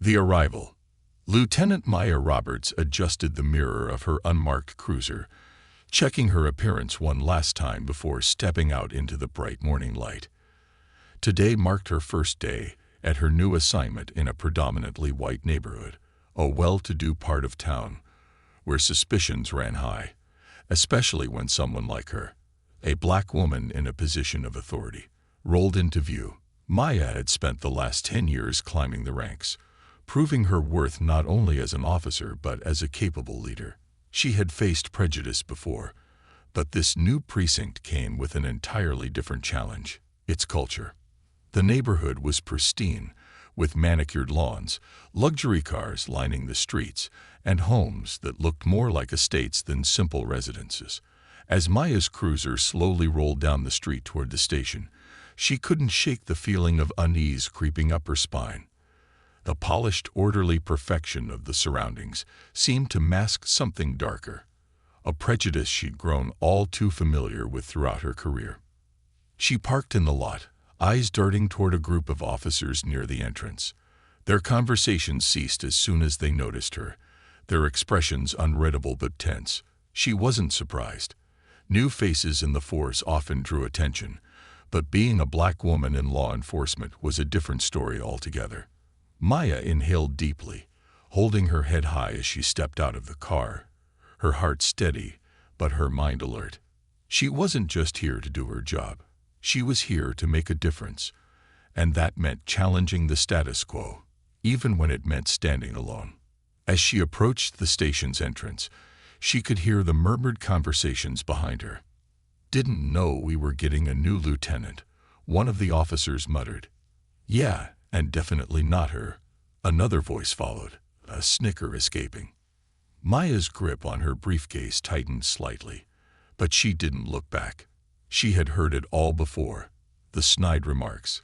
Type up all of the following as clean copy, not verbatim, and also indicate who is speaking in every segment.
Speaker 1: The arrival. Lieutenant Maya Roberts adjusted the mirror of her unmarked cruiser, checking her appearance one last time before stepping out into the bright morning light. Today marked her first day at her new assignment in a predominantly white neighborhood, a well-to-do part of town, where suspicions ran high, especially when someone like her, a black woman in a position of authority, rolled into view. Maya had spent the last 10 years climbing the ranks, proving her worth not only as an officer but as a capable leader. She had faced prejudice before, but this new precinct came with an entirely different challenge: its culture. The neighborhood was pristine, with manicured lawns, luxury cars lining the streets, and homes that looked more like estates than simple residences. As Maya's cruiser slowly rolled down the street toward the station, she couldn't shake the feeling of unease creeping up her spine. The polished, orderly perfection of the surroundings seemed to mask something darker, a prejudice she'd grown all too familiar with throughout her career. She parked in the lot, eyes darting toward a group of officers near the entrance. Their conversation ceased as soon as they noticed her, their expressions unreadable but tense. She wasn't surprised. New faces in the force often drew attention, but being a black woman in law enforcement was a different story altogether. Maya inhaled deeply, holding her head high as she stepped out of the car, her heart steady, but her mind alert. She wasn't just here to do her job. She was here to make a difference, and that meant challenging the status quo, even when it meant standing alone. As she approached the station's entrance, she could hear the murmured conversations behind her. "Didn't know we were getting a new lieutenant," one of the officers muttered. "Yeah, and definitely not her," another voice followed, a snicker escaping. Maya's grip on her briefcase tightened slightly, but she didn't look back. She had heard it all before: the snide remarks,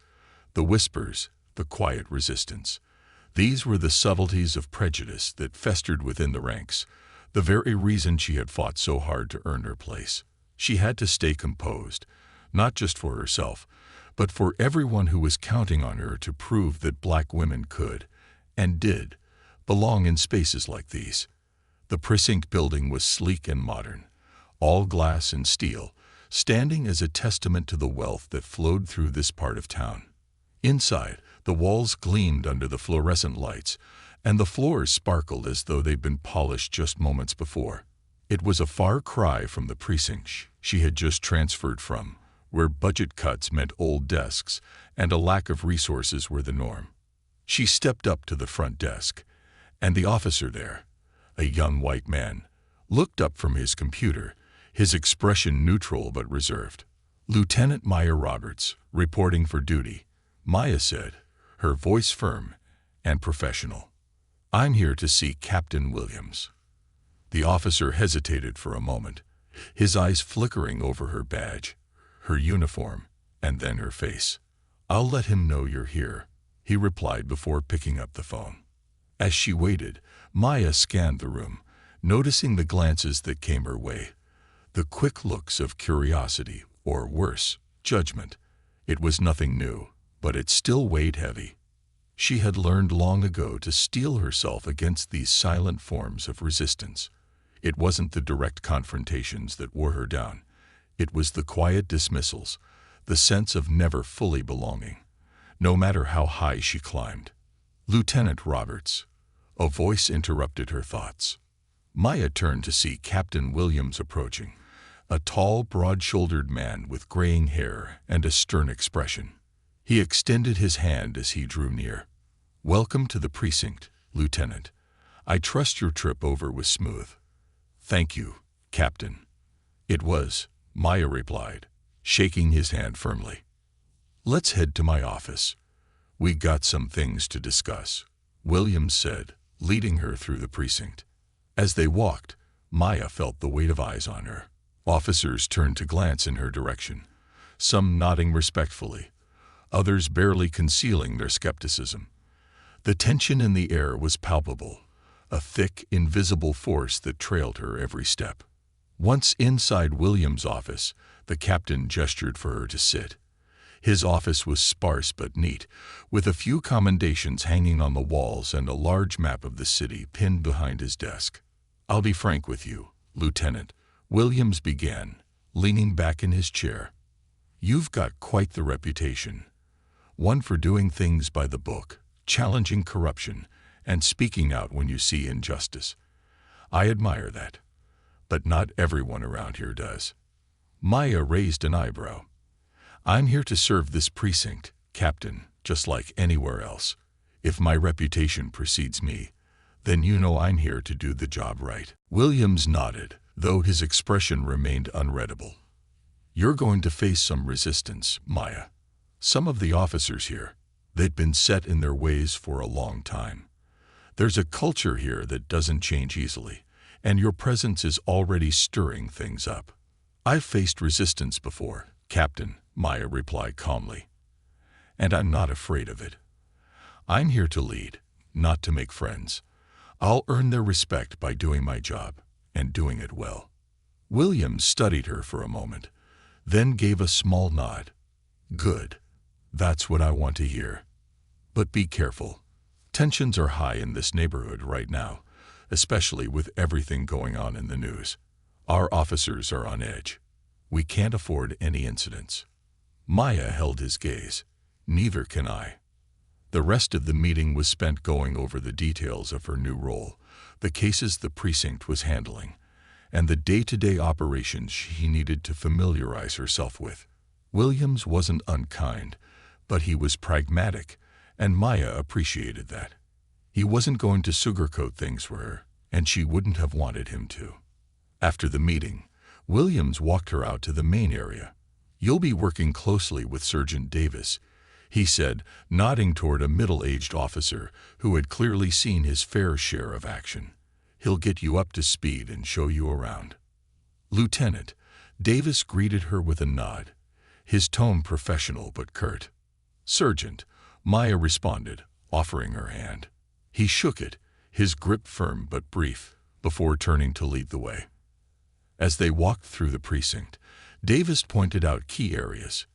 Speaker 1: the whispers, the quiet resistance. These were the subtleties of prejudice that festered within the ranks, the very reason she had fought so hard to earn her place. She had to stay composed, not just for herself, but for everyone who was counting on her to prove that black women could, and did, belong in spaces like these. The precinct building was sleek and modern, all glass and steel, standing as a testament to the wealth that flowed through this part of town. Inside, the walls gleamed under the fluorescent lights, and the floors sparkled as though they'd been polished just moments before. It was a far cry from the precinct she had just transferred from, where budget cuts meant old desks and a lack of resources were the norm. She stepped up to the front desk, and the officer there, a young white man, looked up from his computer, his expression neutral but reserved. "Lieutenant Maya Roberts, reporting for duty," Maya said, her voice firm and professional. "I'm here to see Captain Williams." The officer hesitated for a moment, his eyes flickering over her badge, her uniform, and then her face. "I'll let him know you're here," he replied before picking up the phone. As she waited, Maya scanned the room, noticing the glances that came her way, the quick looks of curiosity, or worse, judgment. It was nothing new, but it still weighed heavy. She had learned long ago to steel herself against these silent forms of resistance. It wasn't the direct confrontations that wore her down. It was the quiet dismissals, the sense of never fully belonging, no matter how high she climbed. "Lieutenant Roberts," a voice interrupted her thoughts. Maya turned to see Captain Williams approaching, a tall, broad-shouldered man with graying hair and a stern expression. He extended his hand as he drew near. "Welcome to the precinct, Lieutenant. I trust your trip over was smooth." "Thank you, Captain." "It was," Maya replied, shaking his hand firmly. "Let's head to my office. We got some things to discuss," Williams said, leading her through the precinct. As they walked, Maya felt the weight of eyes on her. Officers turned to glance in her direction, some nodding respectfully, others barely concealing their skepticism. The tension in the air was palpable, a thick, invisible force that trailed her every step. Once inside Williams' office, the captain gestured for her to sit. His office was sparse but neat, with a few commendations hanging on the walls and a large map of the city pinned behind his desk. "I'll be frank with you, Lieutenant," Williams began, leaning back in his chair. "You've got quite the reputation. One for doing things by the book, challenging corruption, and speaking out when you see injustice. I admire that. But not everyone around here does." Maya raised an eyebrow. "I'm here to serve this precinct, Captain, just like anywhere else. If my reputation precedes me, then you know I'm here to do the job right." Williams nodded, though his expression remained unreadable. "You're going to face some resistance, Maya. Some of the officers here, they've been set in their ways for a long time. There's a culture here that doesn't change easily, and your presence is already stirring things up." "I've faced resistance before, Captain," Maya replied calmly, "and I'm not afraid of it. I'm here to lead, not to make friends. I'll earn their respect by doing my job, and doing it well." Williams studied her for a moment, then gave a small nod. "Good. That's what I want to hear. But be careful. Tensions are high in this neighborhood right now, especially with everything going on in the news. Our officers are on edge. We can't afford any incidents." Maya held his gaze. "Neither can I." The rest of the meeting was spent going over the details of her new role, the cases the precinct was handling, and the day-to-day operations she needed to familiarize herself with. Williams wasn't unkind, but he was pragmatic, and Maya appreciated that. He wasn't going to sugarcoat things for her, and she wouldn't have wanted him to. After the meeting, Williams walked her out to the main area. "You'll be working closely with Sergeant Davis," he said, nodding toward a middle-aged officer who had clearly seen his fair share of action. "He'll get you up to speed and show you around." "Lieutenant," Davis greeted her with a nod, his tone professional but curt. "Sergeant," Maya responded, offering her hand. He shook it, his grip firm but brief, before turning to lead the way. As they walked through the precinct, Davis pointed out key areas: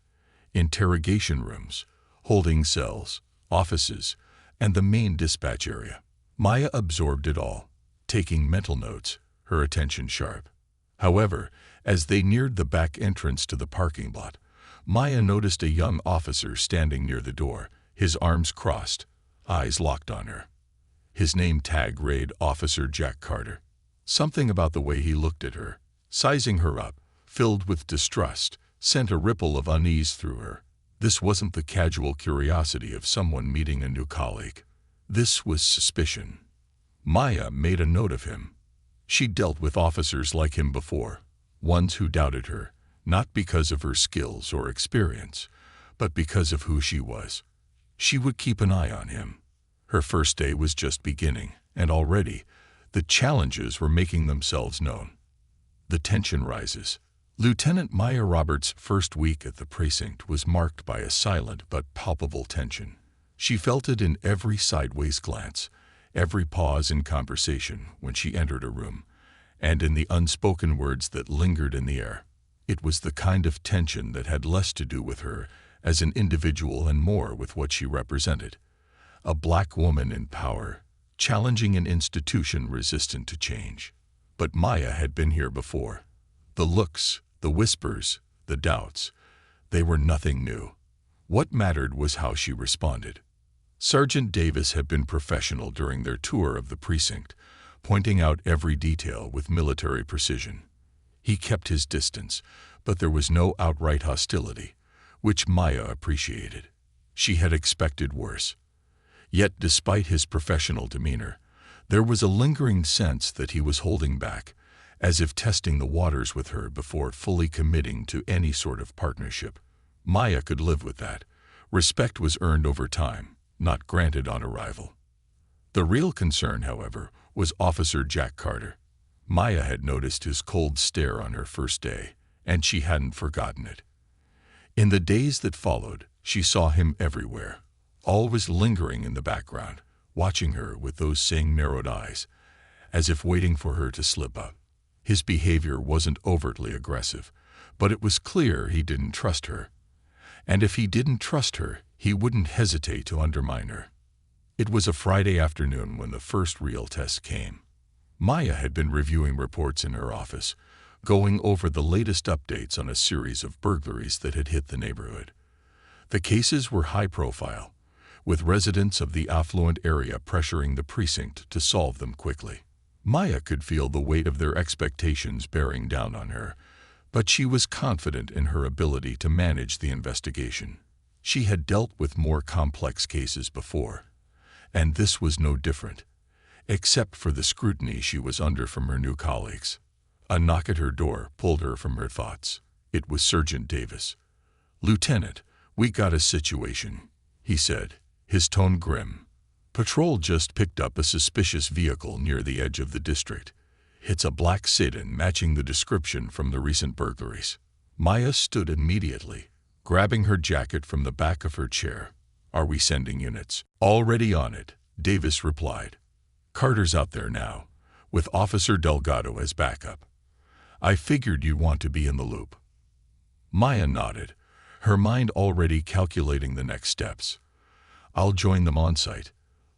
Speaker 1: interrogation rooms, holding cells, offices, and the main dispatch area. Maya absorbed it all, taking mental notes, her attention sharp. However, as they neared the back entrance to the parking lot, Maya noticed a young officer standing near the door, his arms crossed, eyes locked on her. His name tag read Officer Jack Carter. Something about the way he looked at her, sizing her up, filled with distrust, sent a ripple of unease through her. This wasn't the casual curiosity of someone meeting a new colleague. This was suspicion. Maya made a note of him. She'd dealt with officers like him before, ones who doubted her, not because of her skills or experience, but because of who she was. She would keep an eye on him. Her first day was just beginning, and already, the challenges were making themselves known. The tension rises. Lieutenant Maya Roberts' first week at the precinct was marked by a silent but palpable tension. She felt it in every sideways glance, every pause in conversation when she entered a room, and in the unspoken words that lingered in the air. It was the kind of tension that had less to do with her as an individual and more with what she represented. A black woman in power, challenging an institution resistant to change. But Maya had been here before. The looks, the whispers, the doubts, they were nothing new. What mattered was how she responded. Sergeant Davis had been professional during their tour of the precinct, pointing out every detail with military precision. He kept his distance, but there was no outright hostility, which Maya appreciated. She had expected worse. Yet despite his professional demeanor, there was a lingering sense that he was holding back, as if testing the waters with her before fully committing to any sort of partnership. Maya could live with that. Respect was earned over time, not granted on arrival. The real concern, however, was Officer Jack Carter. Maya had noticed his cold stare on her first day, and she hadn't forgotten it. In the days that followed, she saw him everywhere, always lingering in the background, watching her with those same narrowed eyes, as if waiting for her to slip up. His behavior wasn't overtly aggressive, but it was clear he didn't trust her. And if he didn't trust her, he wouldn't hesitate to undermine her. It was a Friday afternoon when the first real test came. Maya had been reviewing reports in her office, going over the latest updates on a series of burglaries that had hit the neighborhood. The cases were high profile, with residents of the affluent area pressuring the precinct to solve them quickly. Maya could feel the weight of their expectations bearing down on her, but she was confident in her ability to manage the investigation. She had dealt with more complex cases before, and this was no different, except for the scrutiny she was under from her new colleagues. A knock at her door pulled her from her thoughts. It was Sergeant Davis. "Lieutenant, we got a situation," he said, his tone grim. "Patrol just picked up a suspicious vehicle near the edge of the district. It's a black sedan matching the description from the recent burglaries." Maya stood immediately, grabbing her jacket from the back of her chair. "Are we sending units?" "Already on it," Davis replied. "Carter's out there now, with Officer Delgado as backup. I figured you'd want to be in the loop." Maya nodded, her mind already calculating the next steps. "I'll join them on site.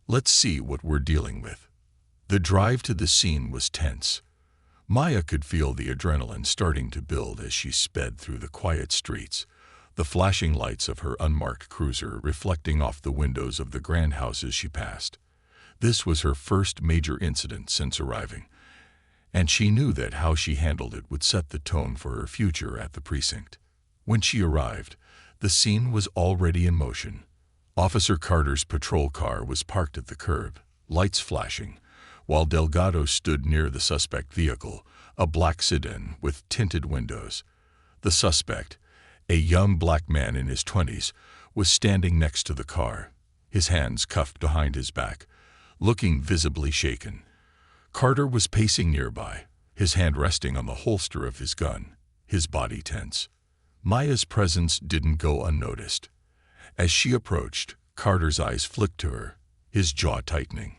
Speaker 1: Let's see what we're dealing with." The drive to the scene was tense. Maya could feel the adrenaline starting to build as she sped through the quiet streets, the flashing lights of her unmarked cruiser reflecting off the windows of the grand houses she passed. This was her first major incident since arriving, and she knew that how she handled it would set the tone for her future at the precinct. When she arrived, the scene was already in motion. Officer Carter's patrol car was parked at the curb, lights flashing, while Delgado stood near the suspect vehicle, a black sedan with tinted windows. The suspect, a young black man in his 20s, was standing next to the car, his hands cuffed behind his back, looking visibly shaken. Carter was pacing nearby, his hand resting on the holster of his gun, his body tense. Maya's presence didn't go unnoticed. As she approached, Carter's eyes flicked to her, his jaw tightening.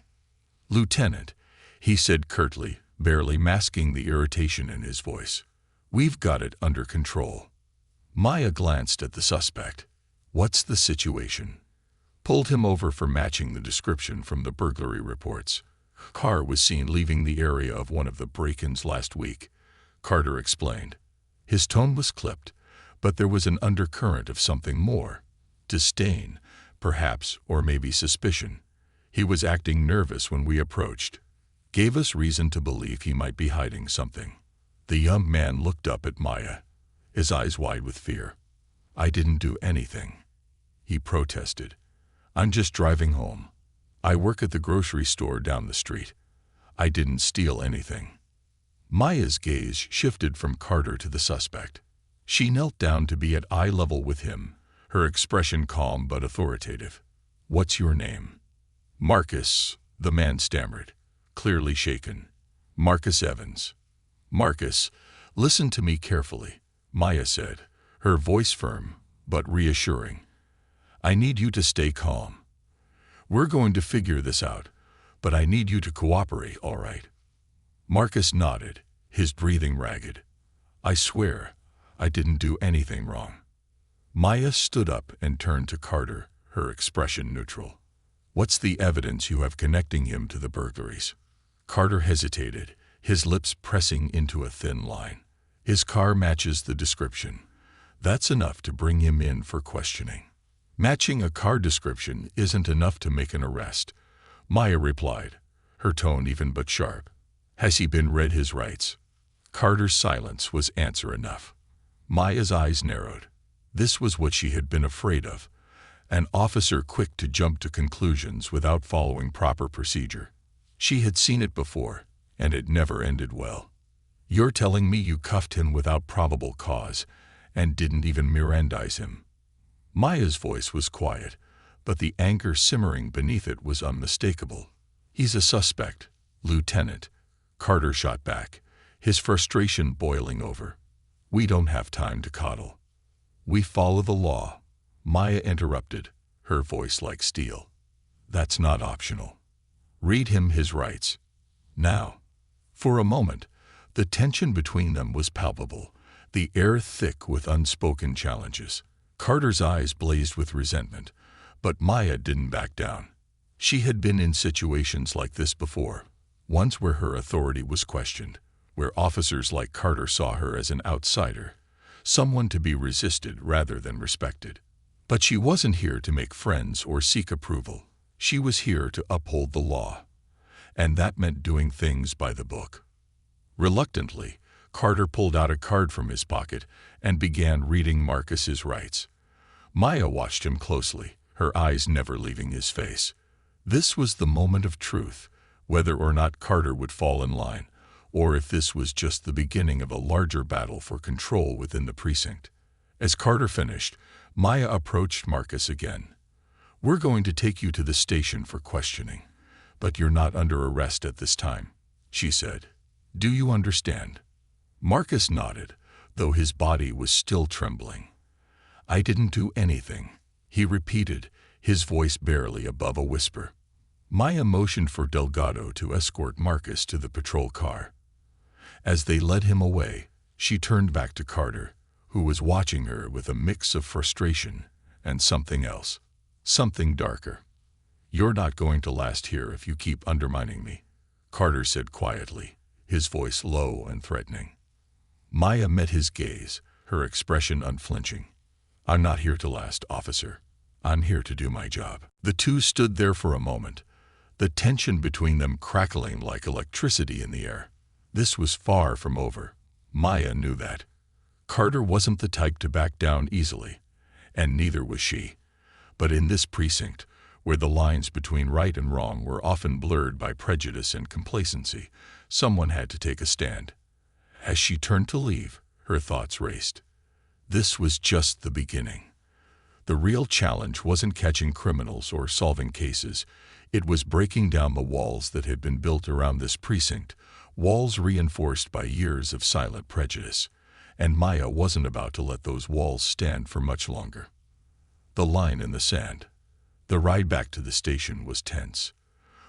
Speaker 1: "Lieutenant," he said curtly, barely masking the irritation in his voice. "We've got it under control." Maya glanced at the suspect. "What's the situation?" "Pulled him over for matching the description from the burglary reports. Car was seen leaving the area of one of the break-ins last week," Carter explained. His tone was clipped, but there was an undercurrent of something more. Disdain, perhaps, or maybe suspicion. "He was acting nervous when we approached. Gave us reason to believe he might be hiding something." The young man looked up at Maya, his eyes wide with fear. "I didn't do anything," he protested. "I'm just driving home. I work at the grocery store down the street. I didn't steal anything." Maya's gaze shifted from Carter to the suspect. She knelt down to be at eye level with him, her expression calm but authoritative. "What's your name?" "Marcus," the man stammered, clearly shaken. "Marcus Evans." "Marcus, listen to me carefully," Maya said, her voice firm but reassuring. "I need you to stay calm. We're going to figure this out, but I need you to cooperate, all right?" Marcus nodded, his breathing ragged. "I swear, I didn't do anything wrong." Maya stood up and turned to Carter, her expression neutral. "What's the evidence you have connecting him to the burglaries?" Carter hesitated, his lips pressing into a thin line. "His car matches the description. That's enough to bring him in for questioning." "Matching a car description isn't enough to make an arrest," Maya replied, her tone even but sharp. "Has he been read his rights?" Carter's silence was answer enough. Maya's eyes narrowed. This was what she had been afraid of, an officer quick to jump to conclusions without following proper procedure. She had seen it before, and it never ended well. "You're telling me you cuffed him without probable cause, and didn't even Mirandize him?" Maya's voice was quiet, but the anger simmering beneath it was unmistakable. "He's a suspect, Lieutenant," Carter shot back, his frustration boiling over. "We don't have time to coddle." "We follow the law," Maya interrupted, her voice like steel. "That's not optional. Read him his rights. Now." For a moment, the tension between them was palpable, the air thick with unspoken challenges. Carter's eyes blazed with resentment, but Maya didn't back down. She had been in situations like this before, once where her authority was questioned, where officers like Carter saw her as an outsider, someone to be resisted rather than respected. But she wasn't here to make friends or seek approval. She was here to uphold the law, and that meant doing things by the book. Reluctantly, Carter pulled out a card from his pocket and began reading Marcus's rights. Maya watched him closely, her eyes never leaving his face. This was the moment of truth, whether or not Carter would fall in line, or if this was just the beginning of a larger battle for control within the precinct. As Carter finished, Maya approached Marcus again. "We're going to take you to the station for questioning, but you're not under arrest at this time," she said. "Do you understand?" Marcus nodded, though his body was still trembling. "I didn't do anything," he repeated, his voice barely above a whisper. Maya motioned for Delgado to escort Marcus to the patrol car. As they led him away, she turned back to Carter, who was watching her with a mix of frustration and something else, something darker. "You're not going to last here if you keep undermining me," Carter said quietly, his voice low and threatening. Maya met his gaze, her expression unflinching. "I'm not here to last, officer. I'm here to do my job." The two stood there for a moment, the tension between them crackling like electricity in the air. This was far from over. Maya knew that. Carter wasn't the type to back down easily, and neither was she. But in this precinct, where the lines between right and wrong were often blurred by prejudice and complacency, someone had to take a stand. As she turned to leave, her thoughts raced. This was just the beginning. The real challenge wasn't catching criminals or solving cases. It was breaking down the walls that had been built around this precinct, walls reinforced by years of silent prejudice. And Maya wasn't about to let those walls stand for much longer. The line in the sand. The ride back to the station was tense.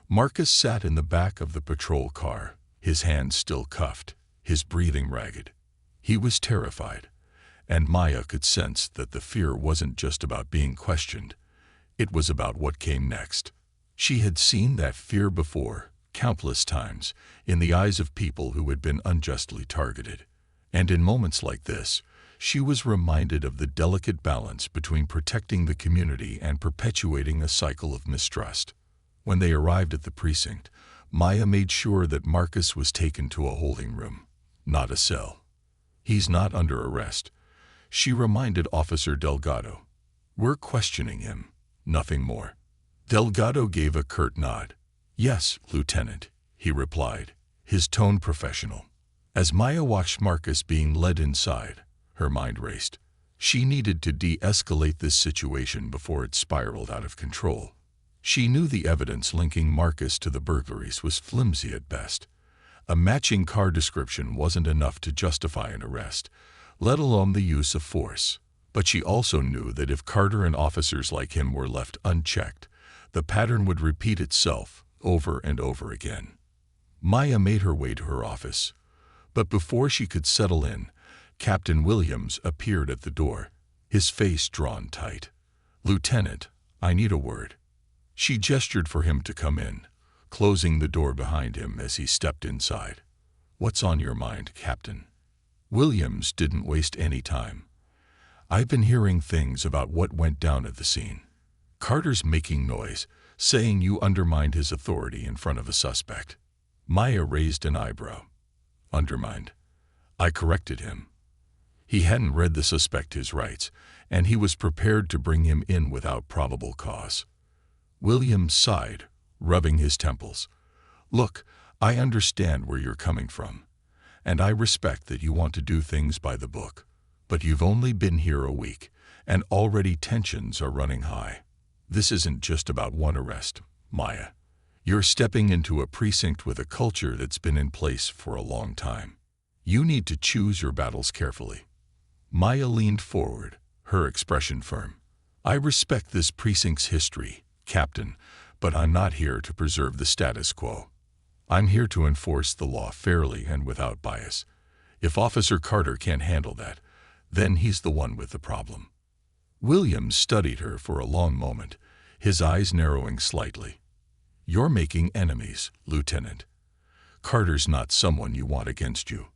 Speaker 1: Marcus sat in the back of the patrol car, his hands still cuffed, his breathing ragged. He was terrified, and Maya could sense that the fear wasn't just about being questioned. It was about what came next. She had seen that fear before, countless times, in the eyes of people who had been unjustly targeted. And in moments like this, she was reminded of the delicate balance between protecting the community and perpetuating a cycle of mistrust. When they arrived at the precinct, Maya made sure that Marcus was taken to a holding room, not a cell. "He's not under arrest," she reminded Officer Delgado. "We're questioning him, nothing more." Delgado gave a curt nod. "Yes, Lieutenant," he replied, his tone professional. As Maya watched Marcus being led inside, her mind raced. She needed to de-escalate this situation before it spiraled out of control. She knew the evidence linking Marcus to the burglaries was flimsy at best. A matching car description wasn't enough to justify an arrest, let alone the use of force. But she also knew that if Carter and officers like him were left unchecked, the pattern would repeat itself over and over again. Maya made her way to her office. But before she could settle in, Captain Williams appeared at the door, his face drawn tight. "Lieutenant, I need a word." She gestured for him to come in, closing the door behind him as he stepped inside. "What's on your mind, Captain?" Williams didn't waste any time. "I've been hearing things about what went down at the scene. Carter's making noise, saying you undermined his authority in front of a suspect." Maya raised an eyebrow. "Undermined?" I corrected him. He hadn't read the suspect his rights, and he was prepared to bring him in without probable cause. Williams sighed, rubbing his temples. "Look, I understand where you're coming from, and I respect that you want to do things by the book. But you've only been here a week, and already tensions are running high. This isn't just about one arrest, Maya. You're stepping into a precinct with a culture that's been in place for a long time. You need to choose your battles carefully." Maya leaned forward, her expression firm. "I respect this precinct's history, Captain, but I'm not here to preserve the status quo. I'm here to enforce the law fairly and without bias. If Officer Carter can't handle that, then he's the one with the problem." Williams studied her for a long moment, his eyes narrowing slightly. "You're making enemies, Lieutenant. Carter's not someone you want against you."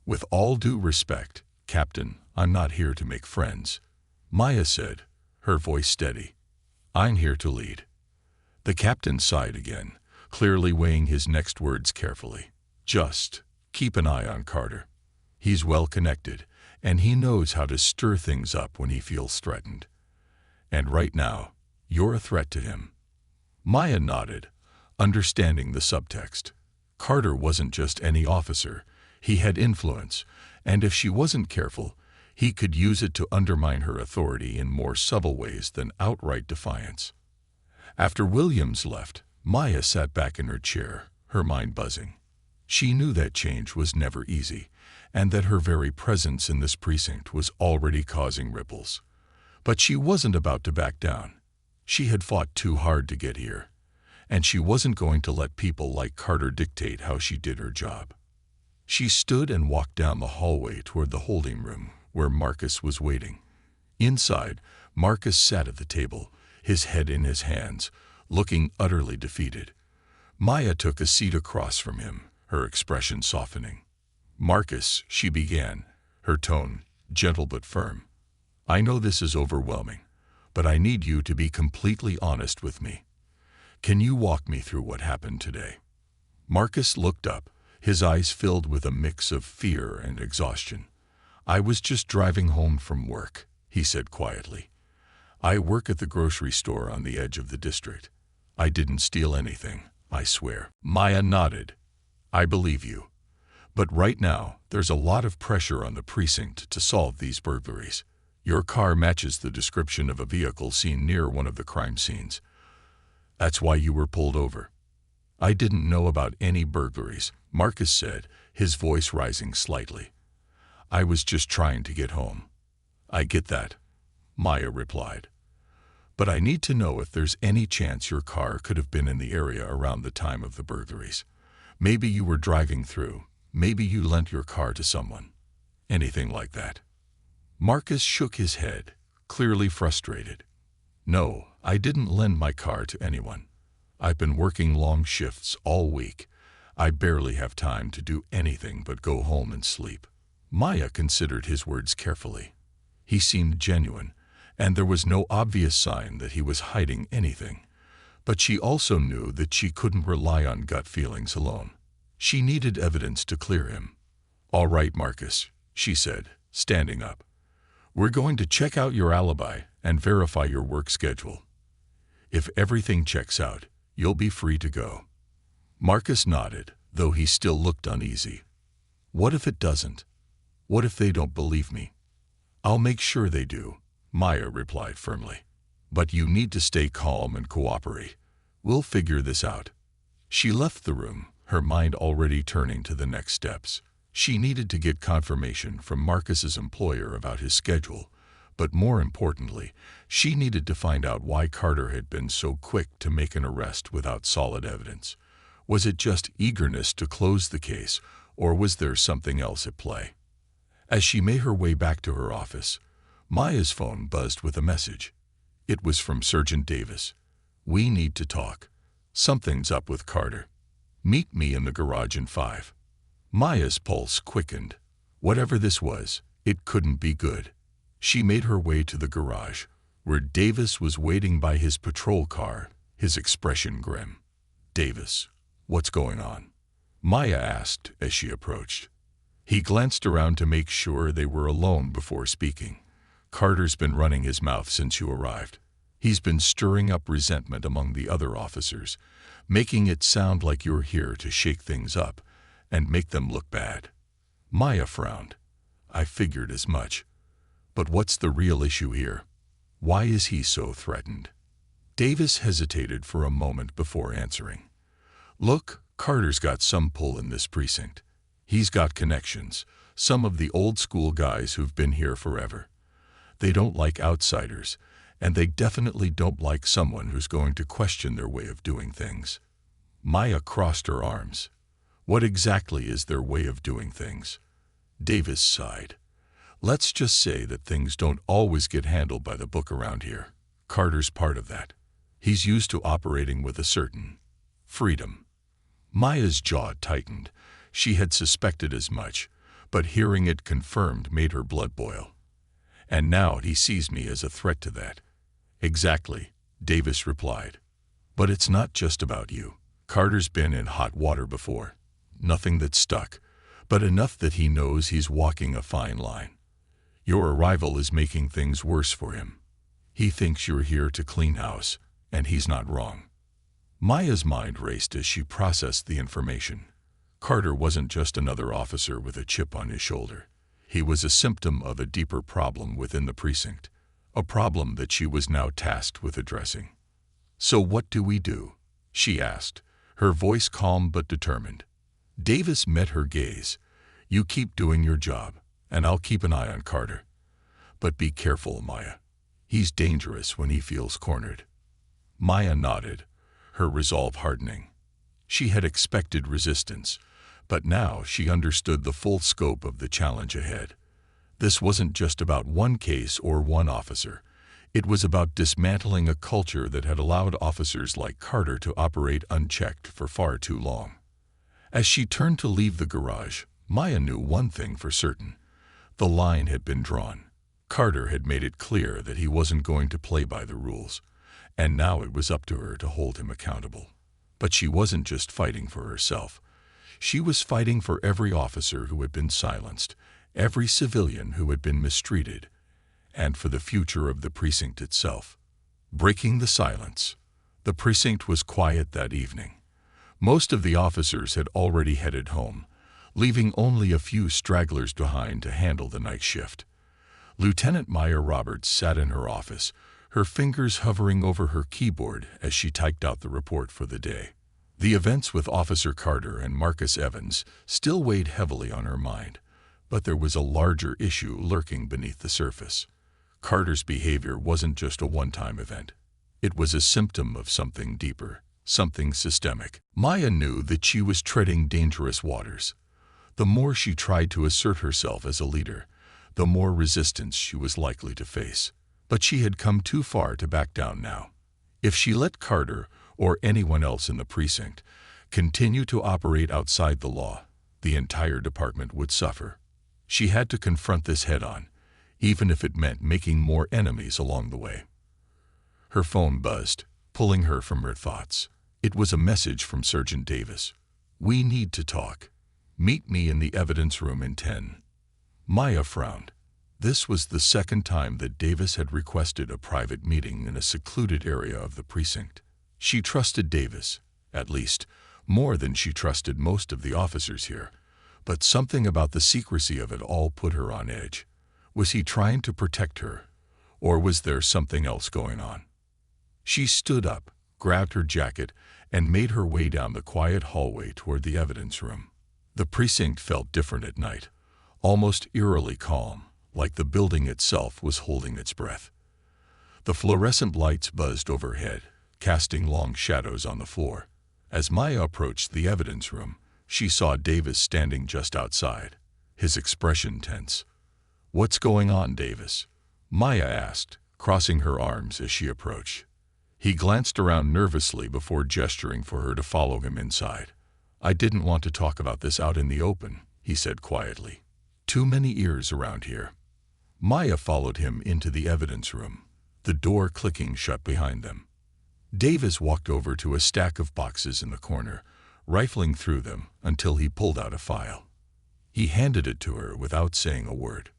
Speaker 1: "With all due respect, Captain, I'm not here to make friends," Maya said, her voice steady. "I'm here to lead." The captain sighed again, clearly weighing his next words carefully. "Just keep an eye on Carter. He's well connected, and he knows how to stir things up when he feels threatened. And right now, you're a threat to him." Maya nodded, understanding the subtext. Carter wasn't just any officer. He had influence, and if she wasn't careful, he could use it to undermine her authority in more subtle ways than outright defiance. After Williams left, Maya sat back in her chair, her mind buzzing. She knew that change was never easy, and that her very presence in this precinct was already causing ripples. But she wasn't about to back down. She had fought too hard to get here, and she wasn't going to let people like Carter dictate how she did her job. She stood and walked down the hallway toward the holding room, where Marcus was waiting. Inside, Marcus sat at the table, his head in his hands, looking utterly defeated. Maya took a seat across from him, her expression softening. "Marcus," she began, her tone gentle but firm, "I know this is overwhelming, but I need you to be completely honest with me. Can you walk me through what happened today?" Marcus looked up, his eyes filled with a mix of fear and exhaustion. "I was just driving home from work," he said quietly. "I work at the grocery store on the edge of the district. I didn't steal anything, I swear." Maya nodded. "I believe you. But right now, there's a lot of pressure on the precinct to solve these burglaries. Your car matches the description of a vehicle seen near one of the crime scenes. That's why you were pulled over." "I didn't know about any burglaries," Marcus said, his voice rising slightly. "I was just trying to get home." "I get that," Maya replied. "But I need to know if there's any chance your car could have been in the area around the time of the burglaries. Maybe you were driving through. Maybe you lent your car to someone. Anything like that." Marcus shook his head, clearly frustrated. "No, I didn't lend my car to anyone. I've been working long shifts all week. I barely have time to do anything but go home and sleep." Maya considered his words carefully. He seemed genuine, and there was no obvious sign that he was hiding anything. But she also knew that she couldn't rely on gut feelings alone. She needed evidence to clear him. "All right, Marcus," she said, standing up. "We're going to check out your alibi and verify your work schedule. If everything checks out, you'll be free to go." Marcus nodded, though he still looked uneasy. "What if it doesn't? What if they don't believe me?" "I'll make sure they do," Maya replied firmly. "But you need to stay calm and cooperate. We'll figure this out." She left the room, her mind already turning to the next steps. She needed to get confirmation from Marcus's employer about his schedule, but more importantly, she needed to find out why Carter had been so quick to make an arrest without solid evidence. Was it just eagerness to close the case, or was there something else at play? As she made her way back to her office, Maya's phone buzzed with a message. It was from Sergeant Davis. "We need to talk. Something's up with Carter. Meet me in the garage in 5. Maya's pulse quickened. Whatever this was, it couldn't be good. She made her way to the garage, where Davis was waiting by his patrol car, his expression grim. "Davis, what's going on?" Maya asked as she approached. He glanced around to make sure they were alone before speaking. "Carter's been running his mouth since you arrived. He's been stirring up resentment among the other officers, making it sound like you're here to shake things up and make them look bad." Maya frowned. "I figured as much. But what's the real issue here? Why is he so threatened?" Davis hesitated for a moment before answering. "Look, Carter's got some pull in this precinct. He's got connections, some of the old-school guys who've been here forever. They don't like outsiders, and they definitely don't like someone who's going to question their way of doing things." Maya crossed her arms. "What exactly is their way of doing things?" Davis sighed. Let's just say that things don't always get handled by the book around here. Carter's part of that. He's used to operating with a certain freedom. Maya's jaw tightened. She had suspected as much, but hearing it confirmed made her blood boil. And now he sees me as a threat to that. Exactly, Davis replied. But it's not just about you. Carter's been in hot water before. Nothing that stuck, but enough that he knows he's walking a fine line. Your arrival is making things worse for him. He thinks you're here to clean house, and he's not wrong. Maya's mind raced as she processed the information. Carter wasn't just another officer with a chip on his shoulder. He was a symptom of a deeper problem within the precinct, a problem that she was now tasked with addressing. So what do we do? She asked, her voice calm but determined. Davis met her gaze. You keep doing your job, and I'll keep an eye on Carter. But be careful, Maya. He's dangerous when he feels cornered. Maya nodded, her resolve hardening. She had expected resistance, but now she understood the full scope of the challenge ahead. This wasn't just about one case or one officer. It was about dismantling a culture that had allowed officers like Carter to operate unchecked for far too long. As she turned to leave the garage, Maya knew one thing for certain. The line had been drawn. Carter had made it clear that he wasn't going to play by the rules, and now it was up to her to hold him accountable. But she wasn't just fighting for herself. She was fighting for every officer who had been silenced, every civilian who had been mistreated, and for the future of the precinct itself. Breaking the silence. The precinct was quiet that evening. Most of the officers had already headed home, leaving only a few stragglers behind to handle the night shift. Lieutenant Maya Roberts sat in her office, her fingers hovering over her keyboard as she typed out the report for the day. The events with Officer Carter and Marcus Evans still weighed heavily on her mind, but there was a larger issue lurking beneath the surface. Carter's behavior wasn't just a one-time event. It was a symptom of something deeper, something systemic. Maya knew that she was treading dangerous waters. The more she tried to assert herself as a leader, the more resistance she was likely to face. But she had come too far to back down now. If she let Carter, or anyone else in the precinct, continue to operate outside the law, the entire department would suffer. She had to confront this head-on, even if it meant making more enemies along the way. Her phone buzzed, pulling her from her thoughts. It was a message from Sergeant Davis. We need to talk. Meet me in the evidence room in 10. Maya frowned. This was the second time that Davis had requested a private meeting in a secluded area of the precinct. She trusted Davis, at least, more than she trusted most of the officers here. But something about the secrecy of it all put her on edge. Was he trying to protect her, or was there something else going on? She stood up, grabbed her jacket, and made her way down the quiet hallway toward the evidence room. The precinct felt different at night, almost eerily calm, like the building itself was holding its breath. The fluorescent lights buzzed overhead, casting long shadows on the floor. As Maya approached the evidence room, she saw Davis standing just outside, his expression tense. What's going on, Davis? Maya asked, crossing her arms as she approached. He glanced around nervously before gesturing for her to follow him inside. I didn't want to talk about this out in the open, he said quietly. Too many ears around here. Maya followed him into the evidence room, the door clicking shut behind them. Davis walked over to a stack of boxes in the corner, rifling through them until he pulled out a file. He handed it to her without saying a word.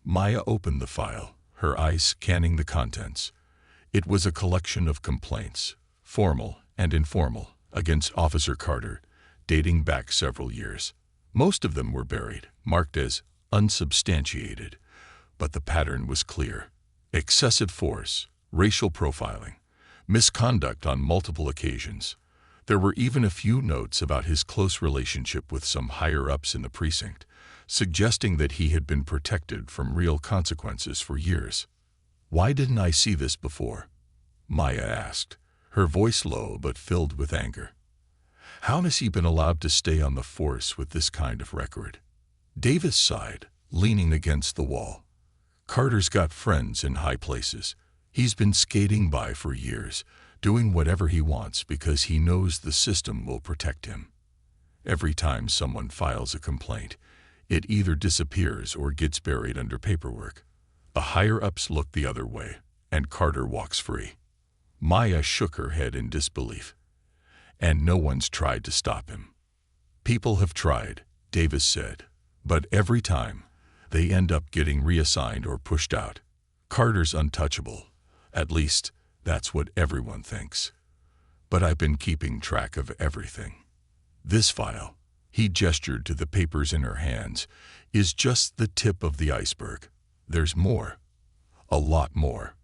Speaker 1: Maya opened the file, her eyes scanning the contents. It was a collection of complaints, formal and informal, against Officer Carter, dating back several years. Most of them were buried, marked as unsubstantiated, but the pattern was clear. Excessive force, racial profiling, misconduct on multiple occasions. There were even a few notes about his close relationship with some higher-ups in the precinct, suggesting that he had been protected from real consequences for years. Why didn't I see this before? Maya asked, her voice low but filled with anger. How has he been allowed to stay on the force with this kind of record? Davis sighed, leaning against the wall. Carter's got friends in high places. He's been skating by for years, doing whatever he wants because he knows the system will protect him. Every time someone files a complaint, it either disappears or gets buried under paperwork. The higher-ups look the other way, and Carter walks free. Maya shook her head in disbelief. And no one's tried to stop him. People have tried, Davis said, but every time, they end up getting reassigned or pushed out. Carter's untouchable. At least, that's what everyone thinks. But I've been keeping track of everything. This file, he gestured to the papers in her hands, is just the tip of the iceberg. There's more. A lot more.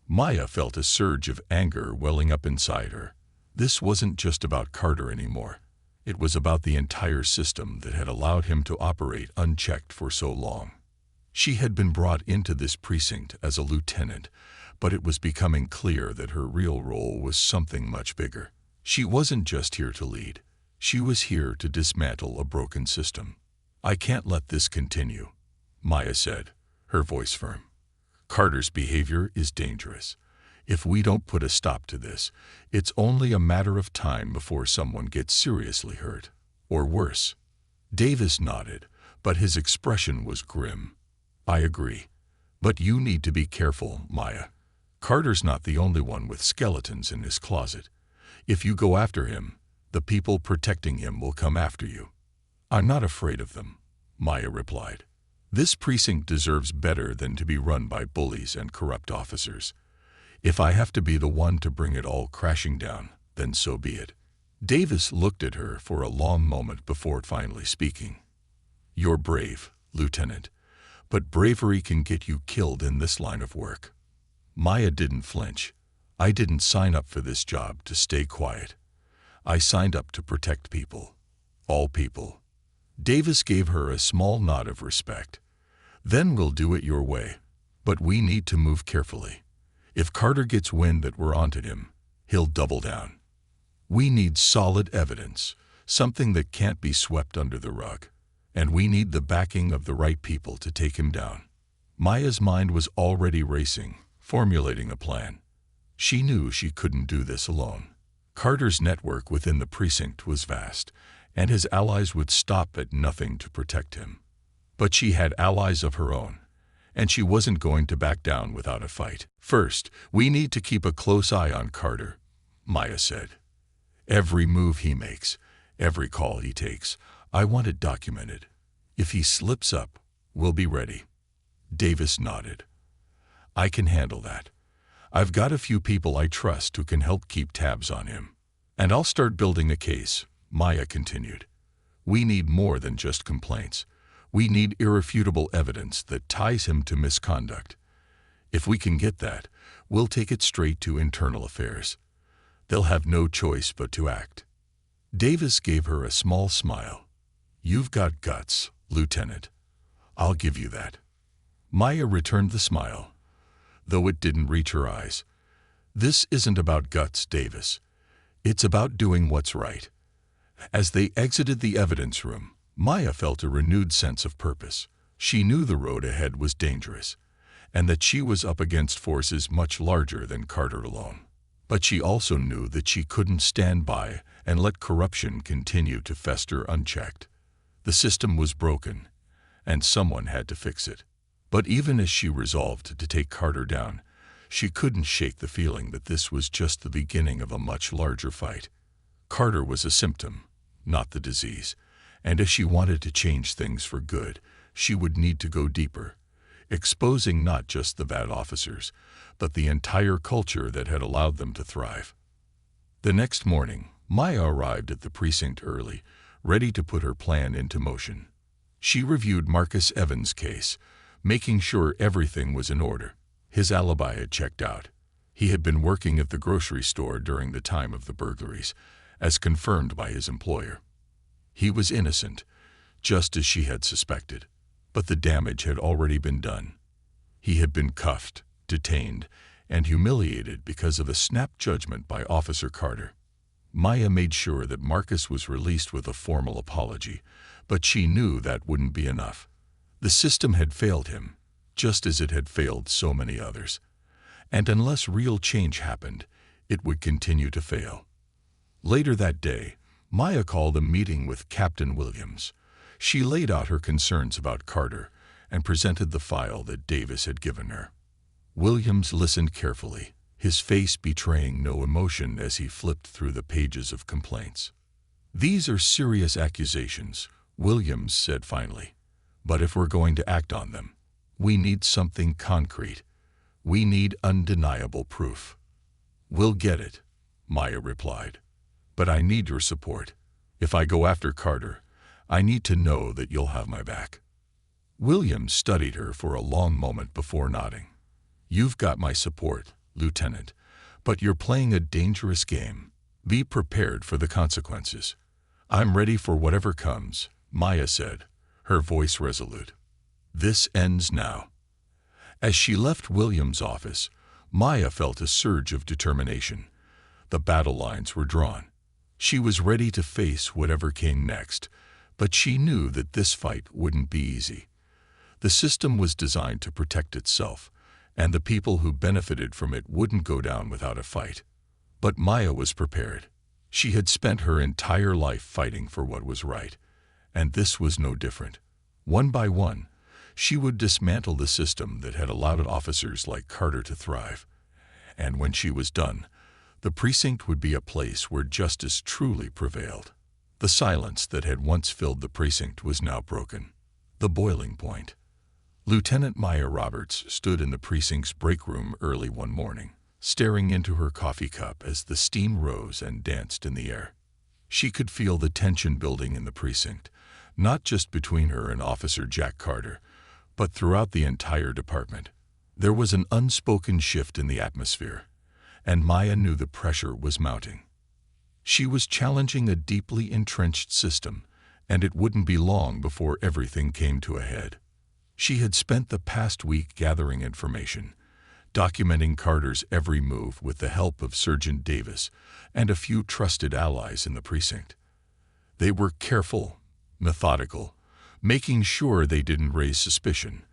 Speaker 1: Maya felt a surge of anger welling up inside her. This wasn't just about Carter anymore. It was about the entire system that had allowed him to operate unchecked for so long. She had been brought into this precinct as a lieutenant, but it was becoming clear that her real role was something much bigger. She wasn't just here to lead. She was here to dismantle a broken system. I can't let this continue, Maya said, her voice firm. Carter's behavior is dangerous. If we don't put a stop to this, it's only a matter of time before someone gets seriously hurt, or worse. Davis nodded, but his expression was grim. I agree. But you need to be careful, Maya. Carter's not the only one with skeletons in his closet. If you go after him, the people protecting him will come after you. I'm not afraid of them, Maya replied. This precinct deserves better than to be run by bullies and corrupt officers. If I have to be the one to bring it all crashing down, then so be it. Davis looked at her for a long moment before finally speaking. You're brave, Lieutenant, but bravery can get you killed in this line of work. Maya didn't flinch. I didn't sign up for this job to stay quiet. I signed up to protect people. All people. Davis gave her a small nod of respect. Then we'll do it your way. But we need to move carefully. If Carter gets wind that we're onto him, he'll double down. We need solid evidence, something that can't be swept under the rug. And we need the backing of the right people to take him down. Maya's mind was already racing, formulating a plan. She knew she couldn't do this alone. Carter's network within the precinct was vast, and his allies would stop at nothing to protect him. But she had allies of her own, and she wasn't going to back down without a fight. First, we need to keep a close eye on Carter, Maya said. Every move he makes, every call he takes, I want it documented. If he slips up, we'll be ready. Davis nodded. I can handle that. I've got a few people I trust who can help keep tabs on him. And I'll start building a case, Maya continued. We need more than just complaints. We need irrefutable evidence that ties him to misconduct. If we can get that, we'll take it straight to internal affairs. They'll have no choice but to act. Davis gave her a small smile. You've got guts, Lieutenant. I'll give you that. Maya returned the smile, though it didn't reach her eyes. This isn't about guts, Davis. It's about doing what's right. As they exited the evidence room, Maya felt a renewed sense of purpose. She knew the road ahead was dangerous, and that she was up against forces much larger than Carter alone. But she also knew that she couldn't stand by and let corruption continue to fester unchecked. The system was broken, and someone had to fix it. But even as she resolved to take Carter down, she couldn't shake the feeling that this was just the beginning of a much larger fight. Carter was a symptom, not the disease, and if she wanted to change things for good, she would need to go deeper, exposing not just the bad officers, but the entire culture that had allowed them to thrive. The next morning, Maya arrived at the precinct early, ready to put her plan into motion. She reviewed Marcus Evans' case, making sure everything was in order. His alibi had checked out. He had been working at the grocery store during the time of the burglaries, as confirmed by his employer. He was innocent, just as she had suspected, but the damage had already been done. He had been cuffed, detained, and humiliated because of a snap judgment by Officer Carter. Maya made sure that Marcus was released with a formal apology, but she knew that wouldn't be enough. The system had failed him, just as it had failed so many others. And unless real change happened, it would continue to fail. Later that day, Maya called a meeting with Captain Williams. She laid out her concerns about Carter and presented the file that Davis had given her. Williams listened carefully, his face betraying no emotion as he flipped through the pages of complaints. "These are serious accusations," Williams said finally. "But if we're going to act on them, we need something concrete. We need undeniable proof." "We'll get it," Maya replied. "But I need your support. If I go after Carter, I need to know that you'll have my back." Williams studied her for a long moment before nodding. "You've got my support, Lieutenant, but you're playing a dangerous game. Be prepared for the consequences." "I'm ready for whatever comes," Maya said, her voice resolute. "This ends now." As she left Williams' office, Maya felt a surge of determination. The battle lines were drawn. She was ready to face whatever came next, but she knew that this fight wouldn't be easy. The system was designed to protect itself, and the people who benefited from it wouldn't go down without a fight. But Maya was prepared. She had spent her entire life fighting for what was right, and this was no different. One by one, she would dismantle the system that had allowed officers like Carter to thrive. And when she was done, the precinct would be a place where justice truly prevailed. The silence that had once filled the precinct was now broken. The boiling point. Lieutenant Maya Roberts stood in the precinct's break room early one morning, staring into her coffee cup as the steam rose and danced in the air. She could feel the tension building in the precinct, not just between her and Officer Jack Carter, but throughout the entire department. There was an unspoken shift in the atmosphere, and Maya knew the pressure was mounting. She was challenging a deeply entrenched system, and it wouldn't be long before everything came to a head. She had spent the past week gathering information, documenting Carter's every move with the help of Sergeant Davis and a few trusted allies in the precinct. They were careful, methodical, making sure they didn't raise suspicion.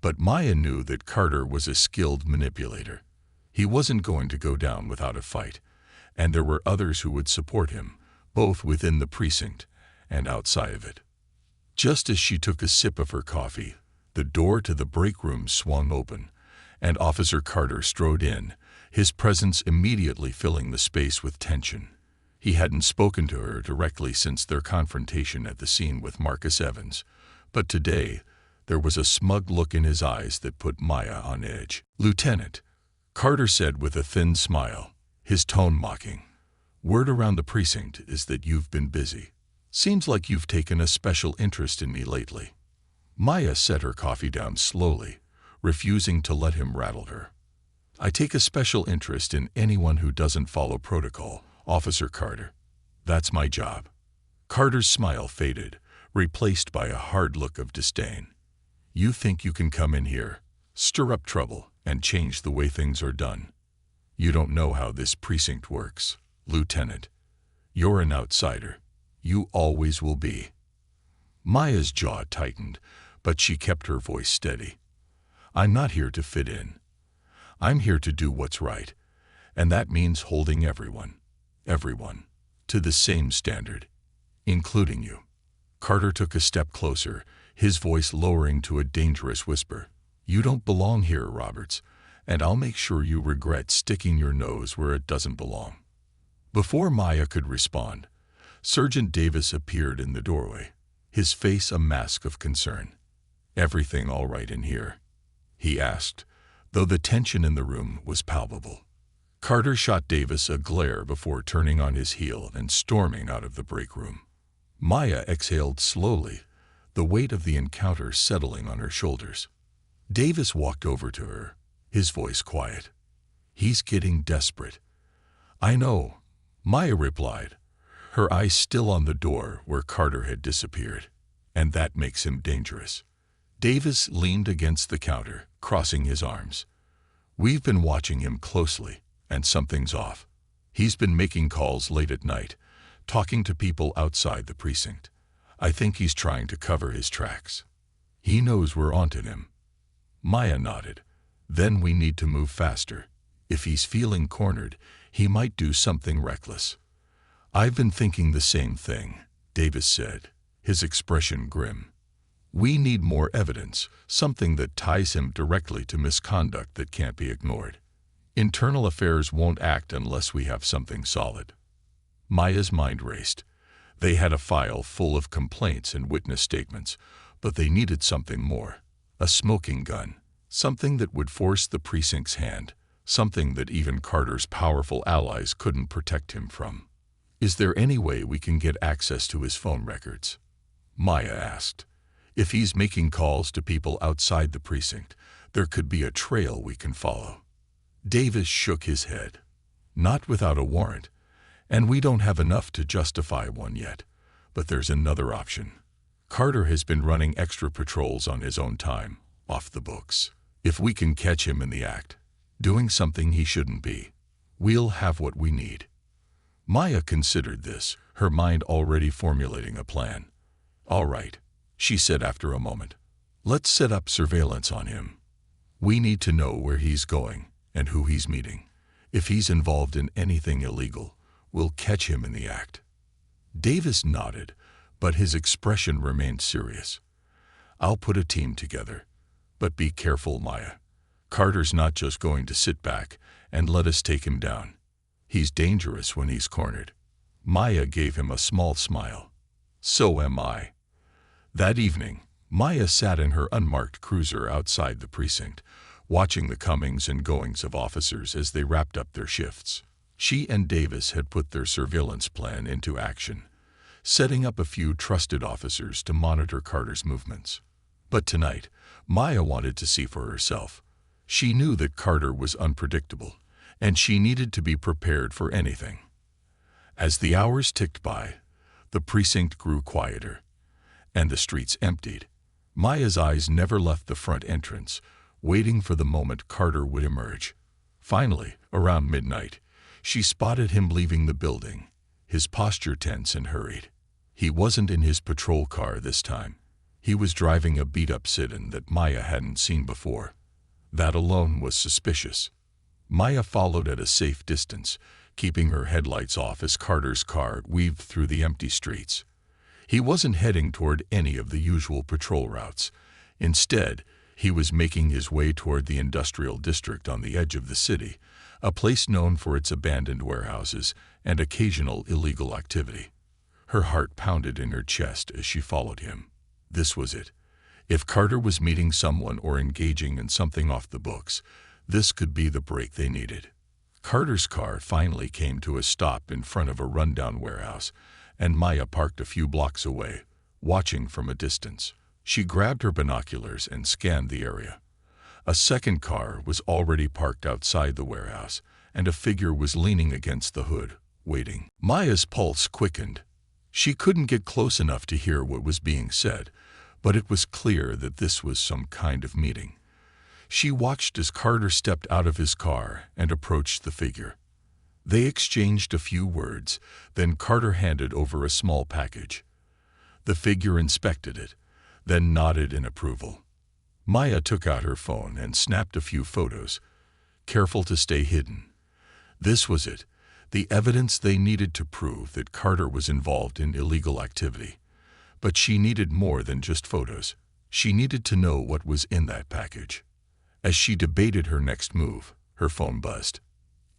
Speaker 1: But Maya knew that Carter was a skilled manipulator. He wasn't going to go down without a fight, and there were others who would support him, both within the precinct and outside of it. Just as she took a sip of her coffee, the door to the break room swung open, and Officer Carter strode in, his presence immediately filling the space with tension. He hadn't spoken to her directly since their confrontation at the scene with Marcus Evans, but today there was a smug look in his eyes that put Maya on edge. "Lieutenant," Carter said with a thin smile, his tone mocking, "word around the precinct is that you've been busy. Seems like you've taken a special interest in me lately." Maya set her coffee down slowly, refusing to let him rattle her. "I take a special interest in anyone who doesn't follow protocol, Officer Carter. That's my job." Carter's smile faded, replaced by a hard look of disdain. "You think you can come in here, stir up trouble, and change the way things are done? You don't know how this precinct works, Lieutenant. You're an outsider. You always will be." Maya's jaw tightened, but she kept her voice steady. "I'm not here to fit in. I'm here to do what's right, and that means holding everyone, to the same standard, including you." Carter took a step closer, his voice lowering to a dangerous whisper. "You don't belong here, Roberts, and I'll make sure you regret sticking your nose where it doesn't belong." Before Maya could respond, Sergeant Davis appeared in the doorway, his face a mask of concern. "Everything all right in here?" he asked, though the tension in the room was palpable. Carter shot Davis a glare before turning on his heel and storming out of the break room. Maya exhaled slowly, the weight of the encounter settling on her shoulders. Davis walked over to her, his voice quiet. "He's getting desperate." "I know," Maya replied, her eyes still on the door where Carter had disappeared. "And that makes him dangerous." Davis leaned against the counter, crossing his arms. "We've been watching him closely, and something's off. He's been making calls late at night, talking to people outside the precinct. I think he's trying to cover his tracks." He knows we're onto him. Maya nodded. Then we need to move faster. If he's feeling cornered, he might do something reckless. I've been thinking the same thing, Davis said, his expression grim. We need more evidence, something that ties him directly to misconduct that can't be ignored. Internal affairs won't act unless we have something solid. Maya's mind raced. They had a file full of complaints and witness statements, but they needed something more. A smoking gun, something that would force the precinct's hand, something that even Carter's powerful allies couldn't protect him from. Is there any way we can get access to his phone records? Maya asked. If he's making calls to people outside the precinct, there could be a trail we can follow. Davis shook his head. Not without a warrant, and we don't have enough to justify one yet. But there's another option. Carter has been running extra patrols on his own time, off the books. If we can catch him in the act, doing something he shouldn't be, we'll have what we need. Maya considered this, her mind already formulating a plan. All right, she said after a moment. Let's set up surveillance on him. We need to know where he's going and who he's meeting. If he's involved in anything illegal, we'll catch him in the act. Davis nodded, but his expression remained serious. I'll put a team together. But be careful, Maya. Carter's not just going to sit back and let us take him down. He's dangerous when he's cornered. Maya gave him a small smile. So am I. That evening, Maya sat in her unmarked cruiser outside the precinct, watching the comings and goings of officers as they wrapped up their shifts. She and Davis had put their surveillance plan into action, setting up a few trusted officers to monitor Carter's movements. But tonight, Maya wanted to see for herself. She knew that Carter was unpredictable, and she needed to be prepared for anything. As the hours ticked by, the precinct grew quieter, and the streets emptied. Maya's eyes never left the front entrance, waiting for the moment Carter would emerge. Finally, around midnight, she spotted him leaving the building, his posture tense and hurried. He wasn't in his patrol car this time. He was driving a beat-up sedan that Maya hadn't seen before. That alone was suspicious. Maya followed at a safe distance, keeping her headlights off as Carter's car weaved through the empty streets. He wasn't heading toward any of the usual patrol routes. Instead, he was making his way toward the industrial district on the edge of the city, a place known for its abandoned warehouses and occasional illegal activity. Her heart pounded in her chest as she followed him. This was it. If Carter was meeting someone or engaging in something off the books, this could be the break they needed. Carter's car finally came to a stop in front of a rundown warehouse, and Maya parked a few blocks away, watching from a distance. She grabbed her binoculars and scanned the area. A second car was already parked outside the warehouse, and a figure was leaning against the hood, waiting. Maya's pulse quickened. She couldn't get close enough to hear what was being said, but it was clear that this was some kind of meeting. She watched as Carter stepped out of his car and approached the figure. They exchanged a few words, then Carter handed over a small package. The figure inspected it, then nodded in approval. Maya took out her phone and snapped a few photos, careful to stay hidden. This was it, the evidence they needed to prove that Carter was involved in illegal activity. But she needed more than just photos. She needed to know what was in that package. As she debated her next move, her phone buzzed.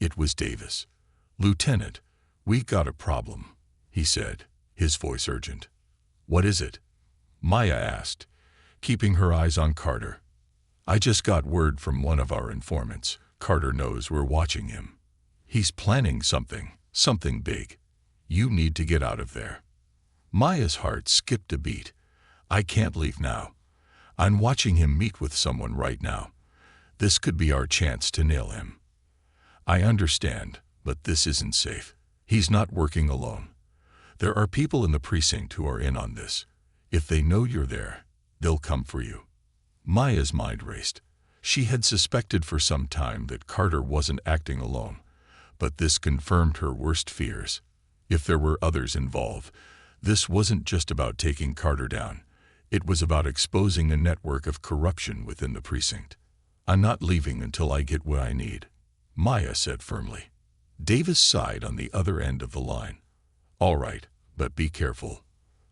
Speaker 1: It was Davis. "Lieutenant, we got a problem," he said, his voice urgent. "What is it?" Maya asked, keeping her eyes on Carter. "I just got word from one of our informants. Carter knows we're watching him. He's planning something big. You need to get out of there." Maya's heart skipped a beat. "I can't leave now. I'm watching him meet with someone right now. This could be our chance to nail him." "I understand, but this isn't safe. He's not working alone. There are people in the precinct who are in on this. If they know you're there, they'll come for you." Maya's mind raced. She had suspected for some time that Carter wasn't acting alone, but this confirmed her worst fears. If there were others involved, this wasn't just about taking Carter down. It was about exposing a network of corruption within the precinct. "I'm not leaving until I get what I need," Maya said firmly. Davis sighed on the other end of the line. "All right, but be careful.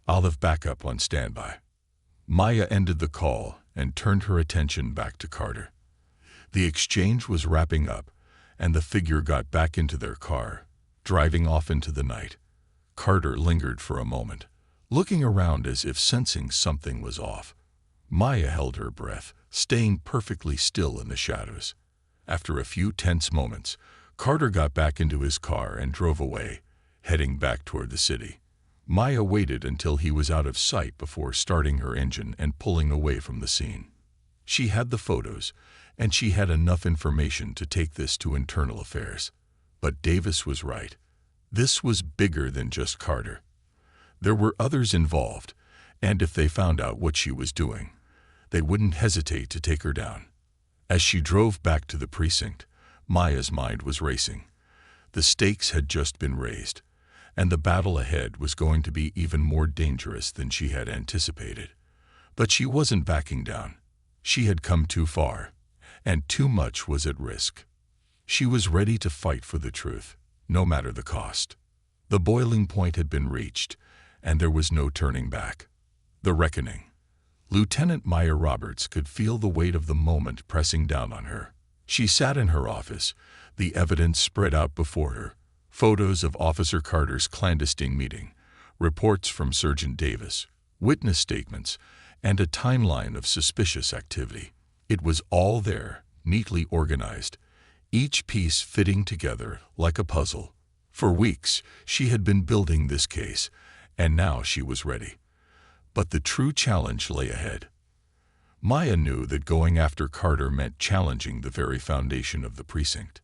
Speaker 1: I'll have backup on standby." Maya ended the call and turned her attention back to Carter. The exchange was wrapping up, and the figure got back into their car, driving off into the night. Carter lingered for a moment, looking around as if sensing something was off. Maya held her breath, staying perfectly still in the shadows. After a few tense moments, Carter got back into his car and drove away, heading back toward the city. Maya waited until he was out of sight before starting her engine and pulling away from the scene. She had the photos, and she had enough information to take this to internal affairs. But Davis was right. This was bigger than just Carter. There were others involved, and if they found out what she was doing, they wouldn't hesitate to take her down. As she drove back to the precinct, Maya's mind was racing. The stakes had just been raised, and the battle ahead was going to be even more dangerous than she had anticipated. But she wasn't backing down. She had come too far, and too much was at risk. She was ready to fight for the truth, no matter the cost. The boiling point had been reached, and there was no turning back. The reckoning. Lieutenant Maya Roberts could feel the weight of the moment pressing down on her. She sat in her office, the evidence spread out before her. Photos of Officer Carter's clandestine meeting, reports from Sergeant Davis, witness statements, and a timeline of suspicious activity. It was all there, neatly organized, each piece fitting together like a puzzle. For weeks, she had been building this case, and now she was ready. But the true challenge lay ahead. Maya knew that going after Carter meant challenging the very foundation of the precinct.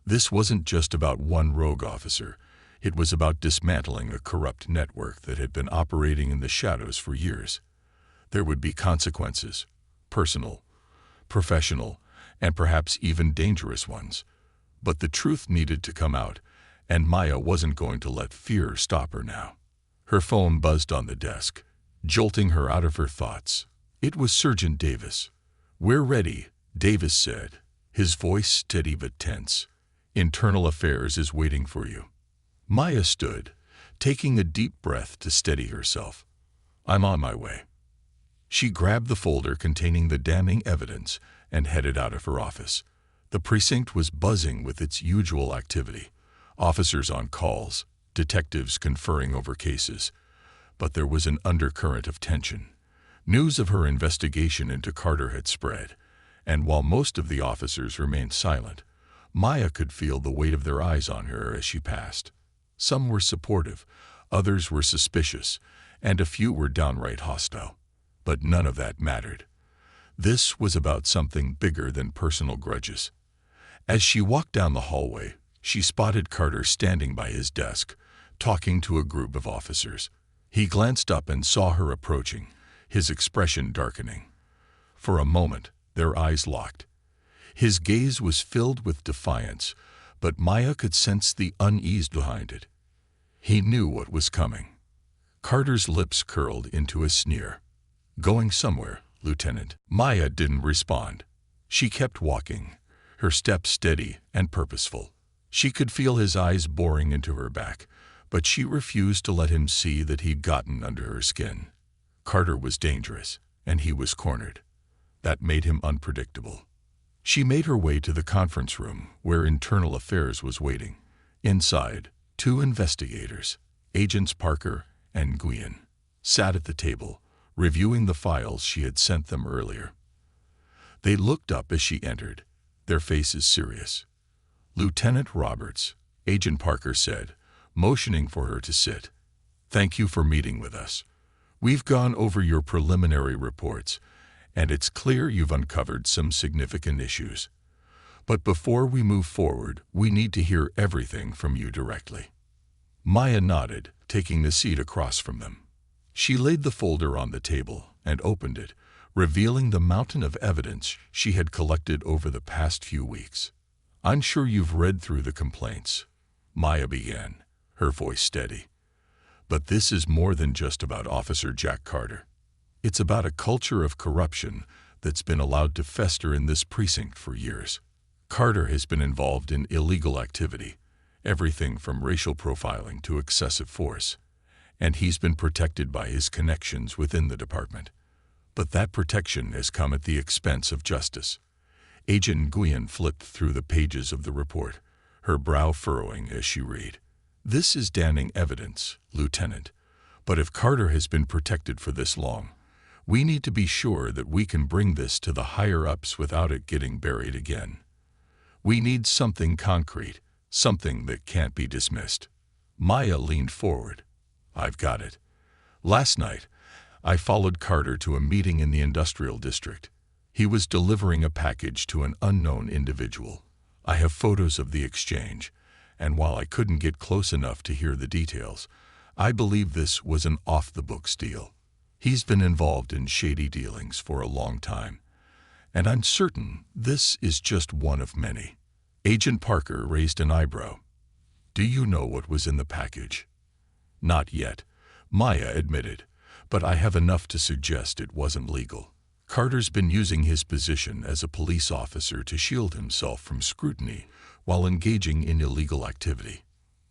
Speaker 1: This wasn't just about one rogue officer. It was about dismantling a corrupt network that had been operating in the shadows for years. There would be consequences, personal, professional, and perhaps even dangerous ones. But the truth needed to come out, and Maya wasn't going to let fear stop her now. Her phone buzzed on the desk, jolting her out of her thoughts. It was Sergeant Davis. "We're ready," Davis said, his voice steady but tense. "Internal Affairs is waiting for you." Maya stood, taking a deep breath to steady herself. "I'm on my way." She grabbed the folder containing the damning evidence and headed out of her office. The precinct was buzzing with its usual activity. Officers on calls, detectives conferring over cases. But there was an undercurrent of tension. News of her investigation into Carter had spread, and while most of the officers remained silent, Maya could feel the weight of their eyes on her as she passed. Some were supportive, others were suspicious, and a few were downright hostile. But none of that mattered. This was about something bigger than personal grudges. As she walked down the hallway, she spotted Carter standing by his desk, talking to a group of officers. He glanced up and saw her approaching, his expression darkening. For a moment, their eyes locked. His gaze was filled with defiance, but Maya could sense the unease behind it. He knew what was coming. Carter's lips curled into a sneer. "Going somewhere, Lieutenant?" Maya didn't respond. She kept walking, her steps steady and purposeful. She could feel his eyes boring into her back, but she refused to let him see that he'd gotten under her skin. Carter was dangerous, and he was cornered. That made him unpredictable. She made her way to the conference room where Internal Affairs was waiting. Inside, two investigators, Agents Parker and Guion, sat at the table, reviewing the files she had sent them earlier. They looked up as she entered, their faces serious. "Lieutenant Roberts," Agent Parker said, motioning for her to sit. "Thank you for meeting with us. We've gone over your preliminary reports, and it's clear you've uncovered some significant issues. But before we move forward, we need to hear everything from you directly." Maya nodded, taking the seat across from them. She laid the folder on the table and opened it, revealing the mountain of evidence she had collected over the past few weeks. "I'm sure you've read through the complaints," Maya began, her voice steady. "But this is more than just about Officer Jack Carter. It's about a culture of corruption that's been allowed to fester in this precinct for years. Carter has been involved in illegal activity, everything from racial profiling to excessive force, and he's been protected by his connections within the department. But that protection has come at the expense of justice. Agent Nguyen flipped through the pages of the report, her brow furrowing as she read. This is damning evidence, Lieutenant, but if Carter has been protected for this long, we need to be sure that we can bring this to the higher-ups without it getting buried again. We need something concrete, something that can't be dismissed. Maya leaned forward. I've got it. Last night, I followed Carter to a meeting in the industrial district. He was delivering a package to an unknown individual. I have photos of the exchange, and while I couldn't get close enough to hear the details, I believe this was an off-the-books deal. He's been involved in shady dealings for a long time, and I'm certain this is just one of many. Agent Parker raised an eyebrow. Do you know what was in the package? Not yet, Maya admitted, but I have enough to suggest it wasn't legal. Carter's been using his position as a police officer to shield himself from scrutiny while engaging in illegal activity.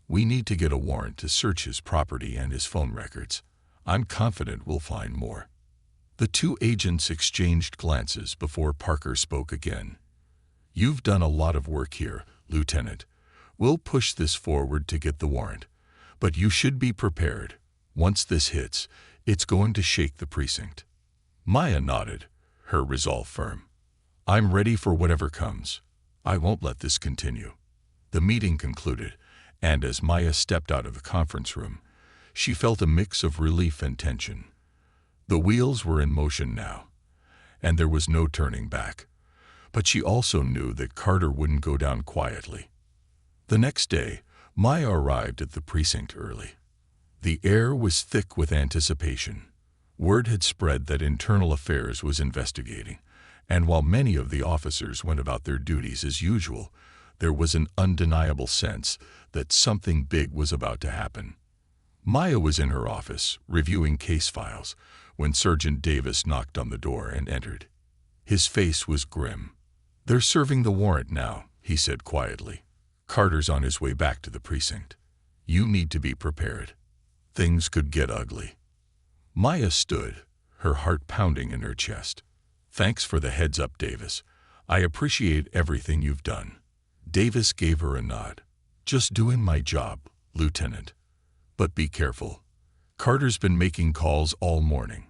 Speaker 1: We need to get a warrant to search his property and his phone records. I'm confident we'll find more. The two agents exchanged glances before Parker spoke again. You've done a lot of work here, Lieutenant. We'll push this forward to get the warrant. But you should be prepared. Once this hits, it's going to shake the precinct. Maya nodded, her resolve firm. I'm ready for whatever comes. I won't let this continue. The meeting concluded, and as Maya stepped out of the conference room, she felt a mix of relief and tension. The wheels were in motion now, and there was no turning back. But she also knew that Carter wouldn't go down quietly. The next day, Maya arrived at the precinct early. The air was thick with anticipation. Word had spread that Internal Affairs was investigating, and while many of the officers went about their duties as usual, there was an undeniable sense that something big was about to happen. Maya was in her office, reviewing case files, when Sergeant Davis knocked on the door and entered. His face was grim. They're serving the warrant now, he said quietly. Carter's on his way back to the precinct. You need to be prepared. Things could get ugly. Maya stood, her heart pounding in her chest. Thanks for the heads up, Davis. I appreciate everything you've done. Davis gave her a nod. Just doing my job, Lieutenant. But be careful. Carter's been making calls all morning.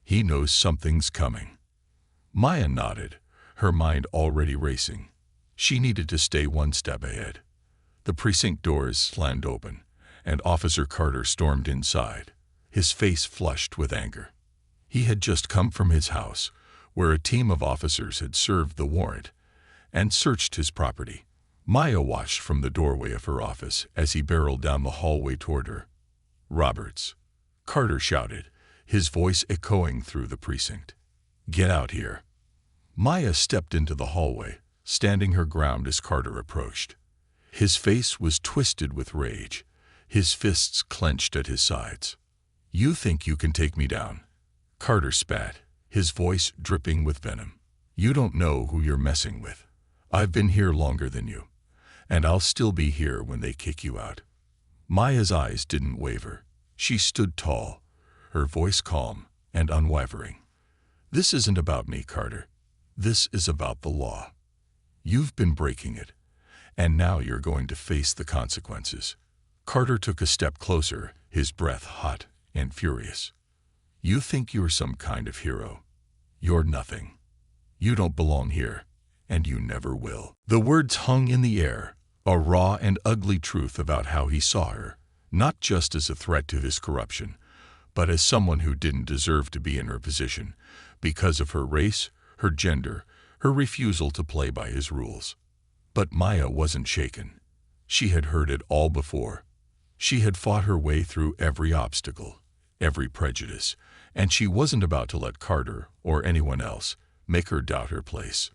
Speaker 1: He knows something's coming. Maya nodded, her mind already racing. She needed to stay one step ahead. The precinct doors slammed open, and Officer Carter stormed inside, his face flushed with anger. He had just come from his house, where a team of officers had served the warrant and searched his property. Maya watched from the doorway of her office as he barreled down the hallway toward her. Roberts, Carter shouted, his voice echoing through the precinct. Get out here. Maya stepped into the hallway, standing her ground as Carter approached. His face was twisted with rage, his fists clenched at his sides. You think you can take me down? Carter spat, his voice dripping with venom. You don't know who you're messing with. I've been here longer than you, and I'll still be here when they kick you out. Maya's eyes didn't waver. She stood tall, her voice calm and unwavering. This isn't about me, Carter. This is about the law. You've been breaking it, and now you're going to face the consequences. Carter took a step closer, his breath hot and furious. You think you're some kind of hero. You're nothing. You don't belong here, and you never will. The words hung in the air, a raw and ugly truth about how he saw her, not just as a threat to his corruption, but as someone who didn't deserve to be in her position because of her race, her gender, her refusal to play by his rules. But Maya wasn't shaken. She had heard it all before. She had fought her way through every obstacle, every prejudice, and she wasn't about to let Carter or anyone else make her doubt her place.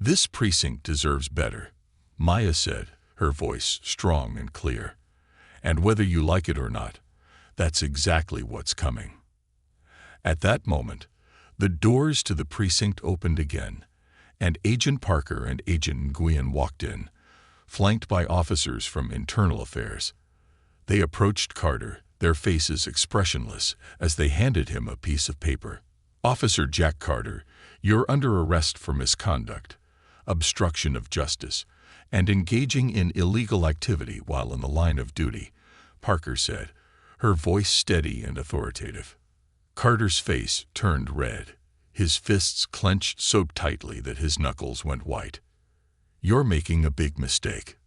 Speaker 1: This precinct deserves better, Maya said, her voice strong and clear. And whether you like it or not, that's exactly what's coming. At that moment, the doors to the precinct opened again, and Agent Parker and Agent Nguyen walked in, flanked by officers from Internal Affairs. They approached Carter, their faces expressionless, as they handed him a piece of paper. "Officer Jack Carter, you're under arrest for misconduct, obstruction of justice, and engaging in illegal activity while in the line of duty," Parker said, her voice steady and authoritative. Carter's face turned red, his fists clenched so tightly that his knuckles went white. "You're making a big mistake."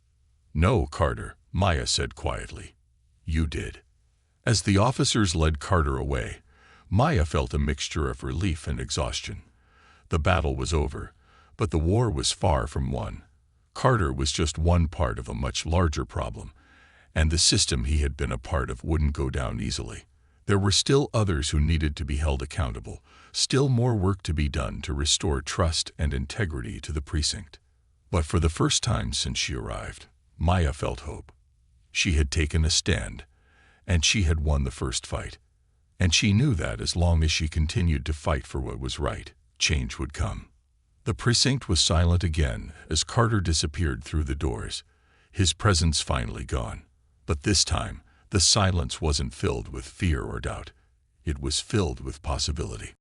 Speaker 1: "No, Carter," Maya said quietly. "You did." As the officers led Carter away, Maya felt a mixture of relief and exhaustion. The battle was over, but the war was far from won. Carter was just one part of a much larger problem, and the system he had been a part of wouldn't go down easily. There were still others who needed to be held accountable, still more work to be done to restore trust and integrity to the precinct. But for the first time since she arrived, Maya felt hope. She had taken a stand, and she had won the first fight. And she knew that as long as she continued to fight for what was right, change would come. The precinct was silent again as Carter disappeared through the doors, his presence finally gone. But this time, the silence wasn't filled with fear or doubt. It was filled with possibility.